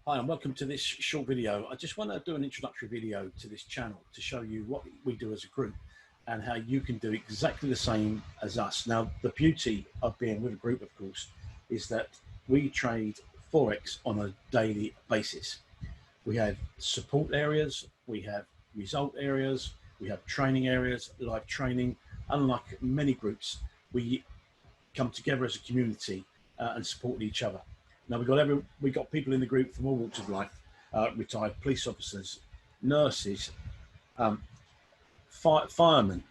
Hi and welcome to this short video. I just want to do an introductory video to this channel to show you what we do as a group and how you can do exactly the same as us. Now, the beauty of being with a group, of course, is that we trade Forex on a daily basis. We have support areas, we have result areas, we have training areas, live training. Unlike many groups, we come together as a community and support each other. Now we've got people in the group from all walks of life, retired police officers, nurses, firemen,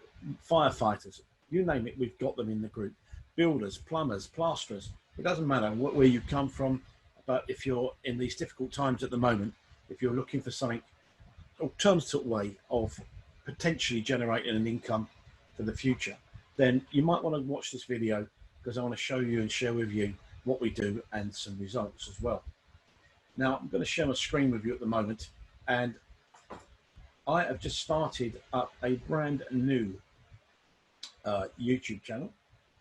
firefighters, you name it, we've got them in the group. Builders, plumbers, plasterers, it doesn't matter where you come from, but if you're in these difficult times at the moment, if you're looking for something alternative way of potentially generating an income for the future, then you might want to watch this video because I want to show you and share with you what we do and some results as well. Now, I'm going to share my screen with you at the moment, and I have just started up a brand new YouTube channel.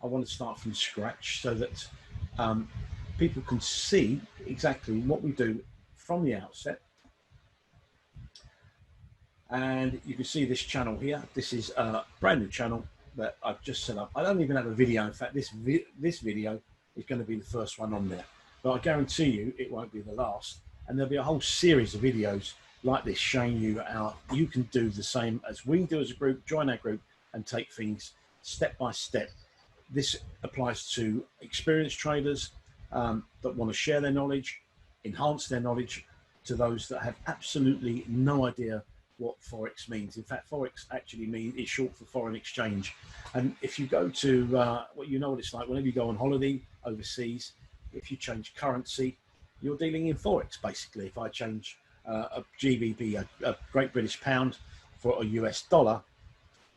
I want to start from scratch so that people can see exactly what we do from the outset. And you can see this channel here. This is a brand new channel that I've just set up. I don't even have a video. In fact, this video is going to be the first one on there, but I guarantee you it won't be the last. And there'll be a whole series of videos like this showing you how you can do the same as we do as a group, join our group and take things step by step. This applies to experienced traders that want to share their knowledge, enhance their knowledge, to those that have absolutely no idea what Forex means. In fact, Forex actually is short for foreign exchange. And if you go to, you know what it's like, whenever you go on holiday overseas, if you change currency, you're dealing in Forex, basically. If I change a GBP, a Great British Pound, for a US dollar,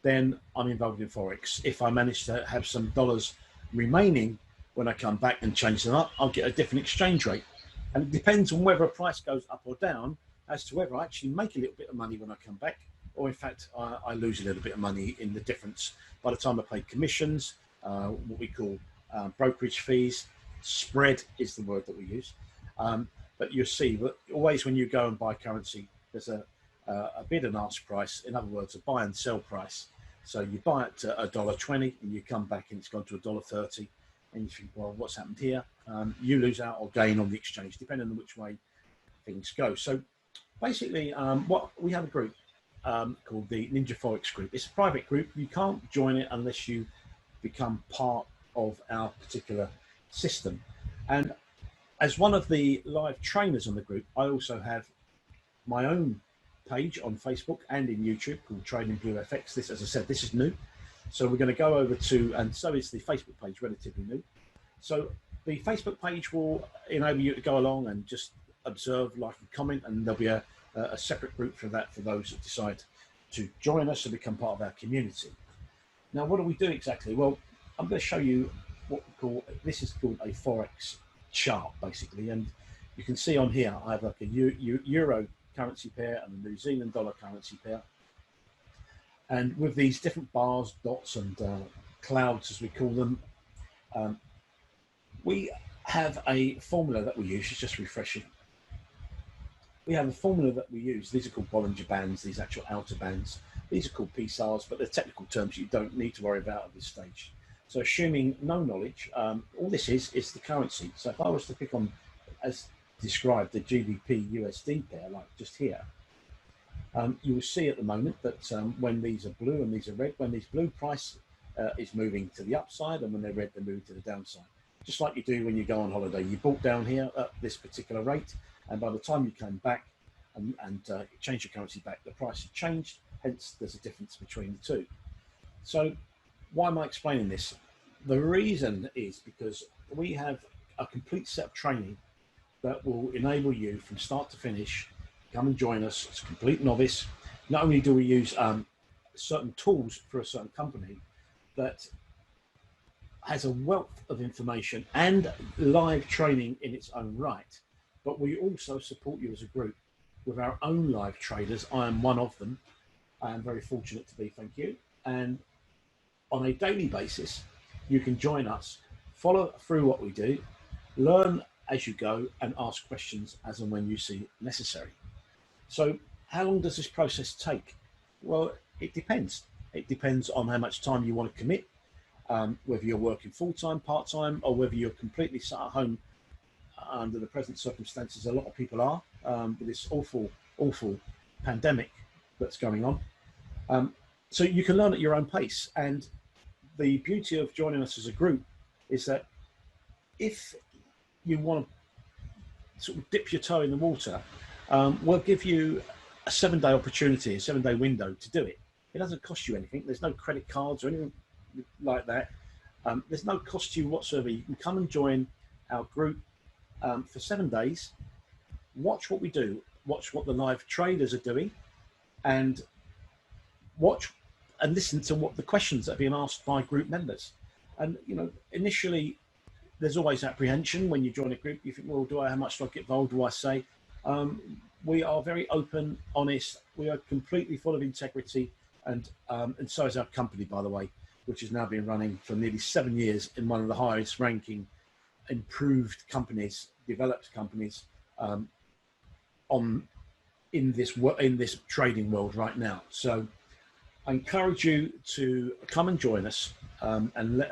then I'm involved in Forex. If I manage to have some dollars remaining when I come back and change them up, I'll get a different exchange rate. And it depends on whether a price goes up or down as to whether I actually make a little bit of money when I come back, or in fact, I lose a little bit of money in the difference. By the time I pay commissions, what we call brokerage fees, spread is the word that we use. But you'll see that always when you go and buy currency, there's a bid and ask price. In other words, a buy and sell price. So you buy it at $1.20 and you come back and it's gone to $1.30. And you think, well, what's happened here? You lose out or gain on the exchange, depending on which way things go. So basically, what we have a group called the Ninja Forex Group. It's a private group. You can't join it unless you become part of our particular system. And as one of the live trainers on the group, I also have my own page on Facebook and in YouTube called Trading Blue FX. This, as I said, this is new. So we're going to go over to, and so is the Facebook page, relatively new. So the Facebook page will enable you to go along and just observe, like and comment, and there'll be a separate group for that for those that decide to join us and become part of our community. Now, what do we do exactly? Well, I'm going to show you what we call, this is called a Forex chart, basically. And you can see on here, I have like a Euro currency pair and a New Zealand dollar currency pair. And with these different bars, dots, and clouds, as we call them, we have a formula that we use. It's just refreshing. We have a formula that we use. These are called Bollinger Bands, these actual outer bands. These are called PSARs, but they're technical terms you don't need to worry about at this stage. So assuming no knowledge, all this is the currency. So if I was to pick on, as described, the GBP USD pair, like just here, you will see at the moment that when these are blue and these are red, when this blue price is moving to the upside, and when they're red, they're moving to the downside. Just like you do when you go on holiday. You bought down here at this particular rate, and by the time you came back and change your currency back, the price has changed, hence there's a difference between the two. So why am I explaining this? The reason is because we have a complete set of training that will enable you from start to finish. Come and join us. It's a complete novice. Not only do we use certain tools for a certain company that has a wealth of information and live training in its own right, but we also support you as a group with our own live traders. I am one of them. I am very fortunate to be, thank you. And on a daily basis, you can join us, follow through what we do, learn as you go and ask questions as and when you see necessary. So how long does this process take? Well, it depends. It depends on how much time you want to commit, whether you're working full-time, part-time, or whether you're completely sat at home under the present circumstances. A lot of people are, with this awful pandemic that's going on. So you can learn at your own pace. And the beauty of joining us as a group is that if you want to sort of dip your toe in the water, we'll give you a 7-day opportunity, a 7-day window to do it. It doesn't cost you anything. There's no credit cards or anything like that. There's no cost to you whatsoever. You can come and join our group for 7 days, watch what we do, watch what the live traders are doing, and watch and listen to what the questions that are being asked by group members. And initially there's always apprehension when you join a group. You think, well, how much do I get involved? Do I say? We are very open, honest. We are completely full of integrity, and so is our company, by the way, which has now been running for nearly 7 years in one of the highest ranking improved companies, developed companies in this trading world right now. So I encourage you to come and join us and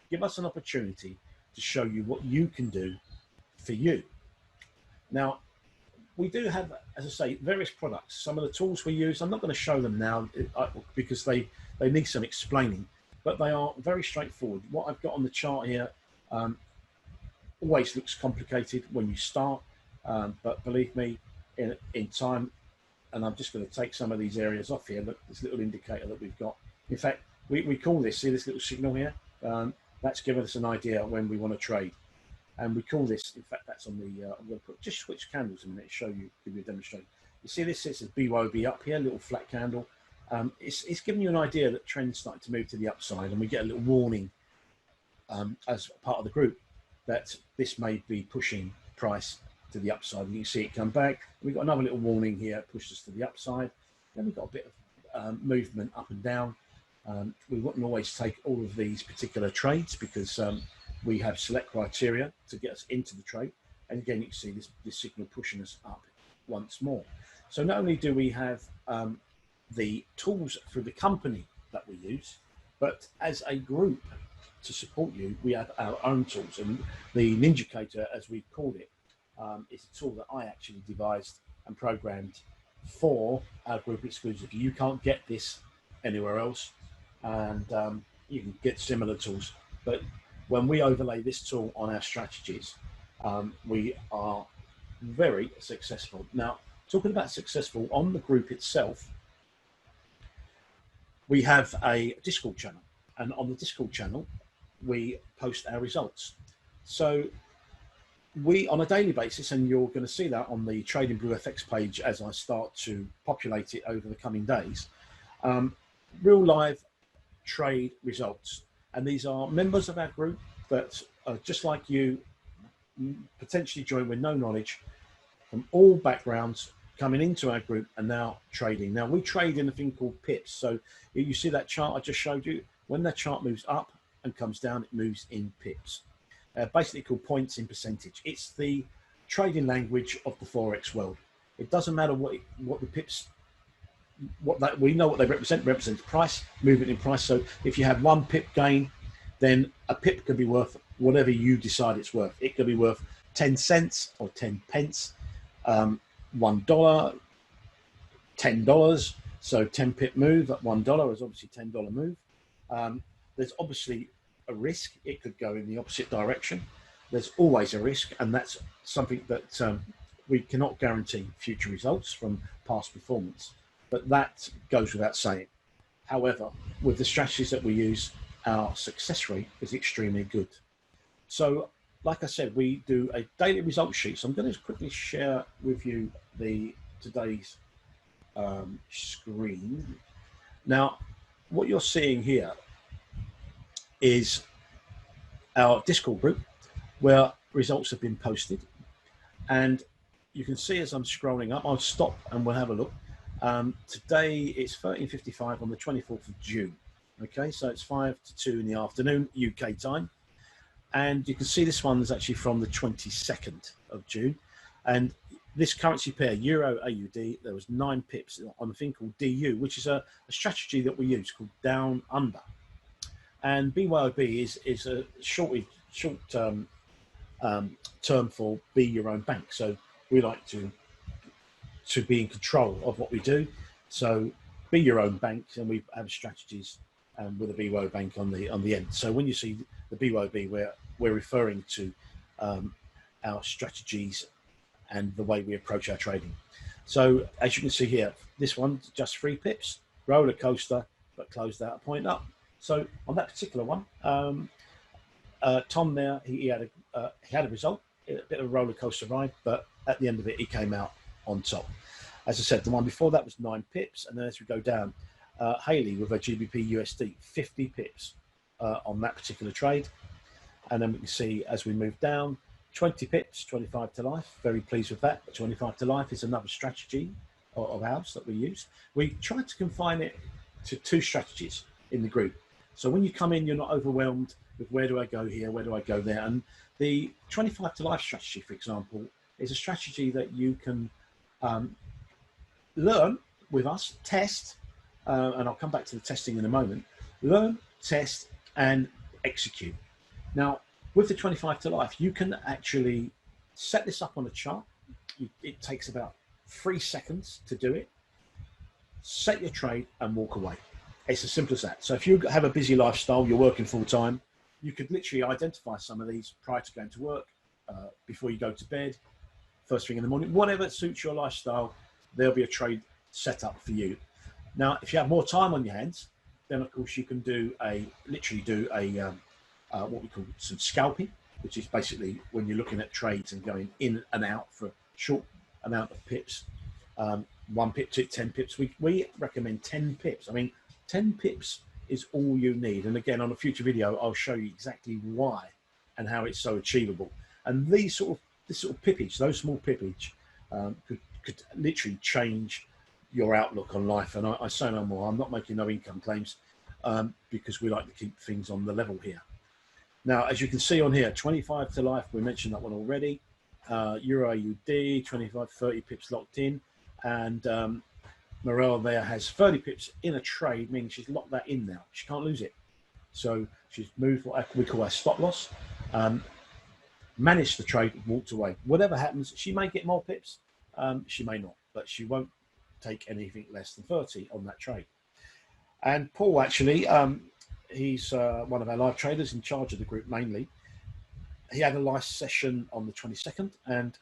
give us an opportunity to show you what you can do for you. Now, we do have, as I say, various products. Some of the tools we use, I'm not going to show them now because they need some explaining, but they are very straightforward. What I've got on the chart here always looks complicated when you start, but believe me, in time, and I'm just going to take some of these areas off here. Look, this little indicator that we've got. In fact, we call this, see this little signal here? That's giving us an idea when we want to trade. And we call this, in fact, that's on the, I'm going to just switch candles in a minute to show you, give you a demonstration. You see this, it says BYOB up here, little flat candle. It's giving you an idea that trend's starting to move to the upside, and we get a little warning as part of the group that this may be pushing price to the upside. You can see it come back. We've got another little warning here, pushed us to the upside. Then we've got a bit of movement up and down. We wouldn't always take all of these particular trades because we have select criteria to get us into the trade. And again, you can see this signal pushing us up once more. So not only do we have the tools for the company that we use, but as a group to support you, we have our own tools. And the Ninjacator, as we called it, is a tool that I actually devised and programmed for our group exclusively. You can't get this anywhere else, and you can get similar tools. But when we overlay this tool on our strategies, we are very successful. Now, talking about successful, on the group itself, we have a Discord channel, and on the Discord channel, we post our results. So we, on a daily basis, and you're going to see that on the Trading Blue FX page as I start to populate it over the coming days, real live trade results. And these are members of our group that are just like you, potentially joined with no knowledge, from all backgrounds, coming into our group and now trading. Now, we trade in a thing called pips. So you see that chart I just showed you? When that chart moves up and comes down, it moves in pips. Basically called points in percentage. It's the trading language of the Forex world. It doesn't matter what the pips, we know what they represent price, movement in price. So if you have 1 pip gain, then a pip could be worth whatever you decide it's worth. It could be worth 10 cents or 10 pence, $1, $10. So 10 pip move at $1 is obviously $10 move. There's obviously a risk. It could go in the opposite direction. There's always a risk, and that's something that we cannot guarantee future results from past performance, but that goes without saying. However, with the strategies that we use, our success rate is extremely good. So like I said, we do a daily result sheet. So I'm going to quickly share with you today's screen. Now, what you're seeing here is our Discord group where results have been posted, and you can see as I'm scrolling up, I'll stop and we'll have a look. Today it's 13:55 on the 24th of June. Okay, so it's 5 to 2 in the afternoon UK time. And you can see this one is actually from the 22nd of June. And this currency pair, Euro AUD, there was 9 pips on a thing called DU, which is a strategy that we use called down under. And BYOB is a short term term for be your own bank. So we like to be in control of what we do. So be your own bank, and we have strategies with a BYO bank on the end. So when you see the BYOB, we're referring to our strategies and the way we approach our trading. So as you can see here, this one just 3 pips, roller coaster, but closed out a point up. So on that particular one, Tom there, he had a result, a bit of a roller coaster ride, but at the end of it, he came out on top. As I said, the one before that was 9 pips, and then as we go down, Haley with a GBP USD, 50 pips on that particular trade. And then we can see as we move down, 20 pips, 25 to life. Very pleased with that. 25 to life is another strategy of ours that we use. We try to confine it to 2 strategies in the group. So when you come in, you're not overwhelmed with where do I go here, where do I go there. And the 25 to life strategy, for example, is a strategy that you can learn with us, test, and I'll come back to the testing in a moment. Learn, test, and execute. Now, with the 25 to life, you can actually set this up on a chart. It takes about 3 seconds to do it. Set your trade and walk away. It's as simple as that. So if you have a busy lifestyle, you're working full time, you could literally identify some of these prior to going to work, before you go to bed, first thing in the morning, whatever suits your lifestyle, there'll be a trade set up for you. Now, if you have more time on your hands, then of course you can literally do what we call some scalping, which is basically when you're looking at trades and going in and out for a short amount of pips, 1 pip to 10 pips. We recommend 10 pips. I mean, 10 pips is all you need. And again, on a future video, I'll show you exactly why and how it's so achievable. And this sort of pippage, those small pippage, could literally change your outlook on life. And I say no more. I'm not making no income claims, because we like to keep things on the level here. Now, as you can see on here, 25 to life, we mentioned that one already. Euro AUD, 25, 30 pips locked in. And Morel there has 30 pips in a trade, meaning she's locked that in now. She can't lose it. So she's moved what we call a stop loss, managed the trade, walked away. Whatever happens, she may get more pips, she may not, but she won't take anything less than 30 on that trade. And Paul, actually, he's one of our live traders in charge of the group mainly. He had a live session on the 22nd, and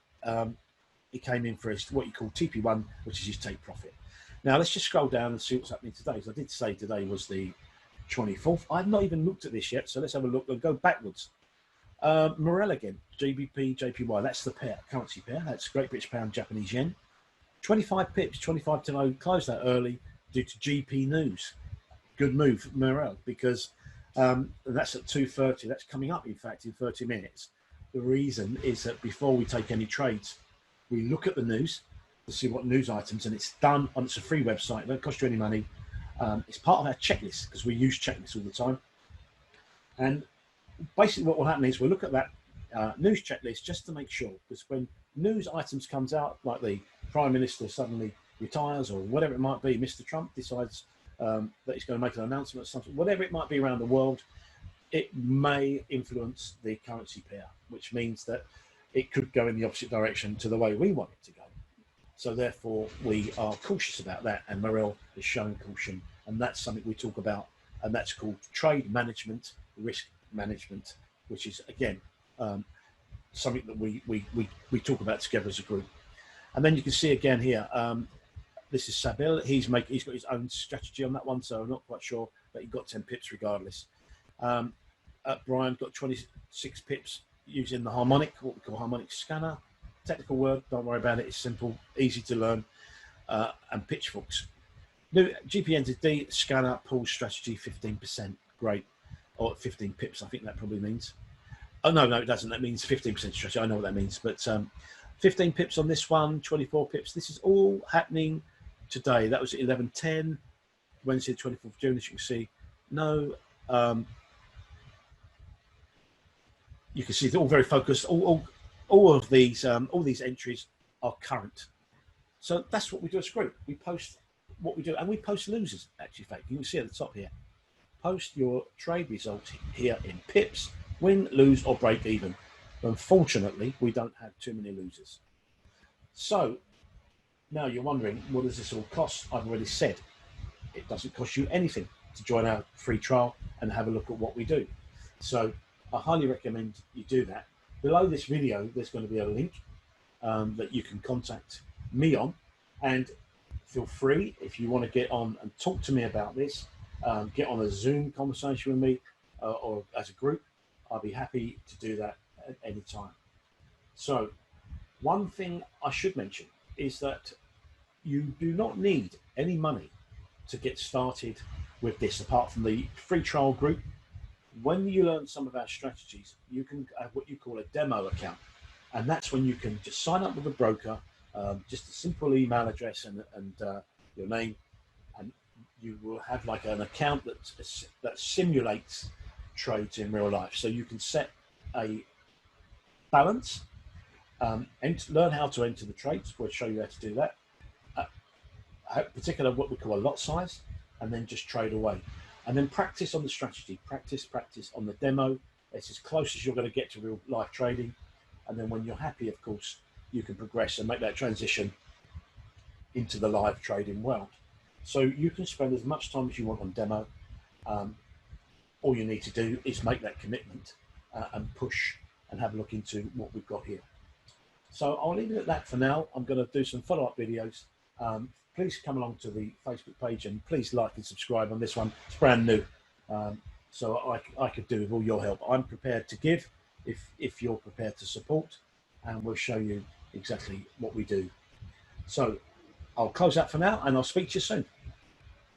he came in for his what you call TP1, which is his take profit. Now let's just scroll down and see what's happening today. So I did say today was the 24th. I've not even looked at this yet, so let's have a look and go backwards. Morel again, GBP, JPY, that's the pair, currency pair. That's Great British Pound, Japanese Yen. 25 pips, 25 to low, closed that early due to GP news. Good move, Morel, because that's at 2:30. That's coming up, in fact, in 30 minutes. The reason is that before we take any trades, we look at the news to see what news items, and it's done on, it's a free website, it don't cost you any money. It's part of our checklist because we use checklists all the time. And basically what will happen is we'll look at that news checklist just to make sure, because when news items comes out, like the Prime Minister suddenly retires or whatever it might be, Mr. Trump decides that he's going to make an announcement or something, whatever it might be around the world, it may influence the currency pair, which means that it could go in the opposite direction to the way we want it to go. So therefore, we are cautious about that, and Morel is showing caution, and that's something we talk about, and that's called trade management, risk management, which is again something that we talk about together as a group. And then you can see again here, this is Sabil. He's got his own strategy on that one, so I'm not quite sure, but he got 10 pips regardless. Brian got 26 pips using the harmonic, what we call harmonic scanner. Technical word, don't worry about it, it's simple, easy to learn, and pitchforks. New GPNZD scanner pool strategy 15%, great, or 15 pips, I think that probably means. Oh no, it doesn't. That means 15% strategy. I know what that means, but 15 pips on this one, 24 pips. This is all happening today. That was at 11:10, Wednesday, 24th of June. As you can see, no. you can see they're all very focused. All of these entries are current. So that's what we do as a group. We post what we do, and we post losers. Actually, fact, you can see at the top here. Post your trade results here in pips, win, lose, or break even. Unfortunately, we don't have too many losers. So now you're wondering, what does this all cost? I've already said it doesn't cost you anything to join our free trial and have a look at what we do. So I highly recommend you do that. Below this video, there's going to be a link that you can contact me on, and feel free, if you want to get on and talk to me about this, get on a Zoom conversation with me or as a group. I'll be happy to do that at any time. So one thing I should mention is that you do not need any money to get started with this, apart from the free trial group. When you learn some of our strategies, you can have what you call a demo account, and that's when you can just sign up with a broker, just a simple email address and your name, and you will have like an account that simulates trades in real life. So you can set a balance, and learn how to enter the trades. We'll show you how to do that. Particular what we call a lot size, and then just trade away, and then practice on the strategy. Practice on the demo. It's as close as you're going to get to real life trading, and then when you're happy, of course, you can progress and make that transition into the live trading world. So you can spend as much time as you want on demo. All you need to do is make that commitment and push and have a look into what we've got here. So I'll leave it at that for now. I'm going to do some follow-up videos. Please come along to the Facebook page and please like and subscribe on this one. It's brand new, so I could do with all your help. I'm prepared to give if you're prepared to support, and we'll show you exactly what we do. So I'll close that for now, and I'll speak to you soon.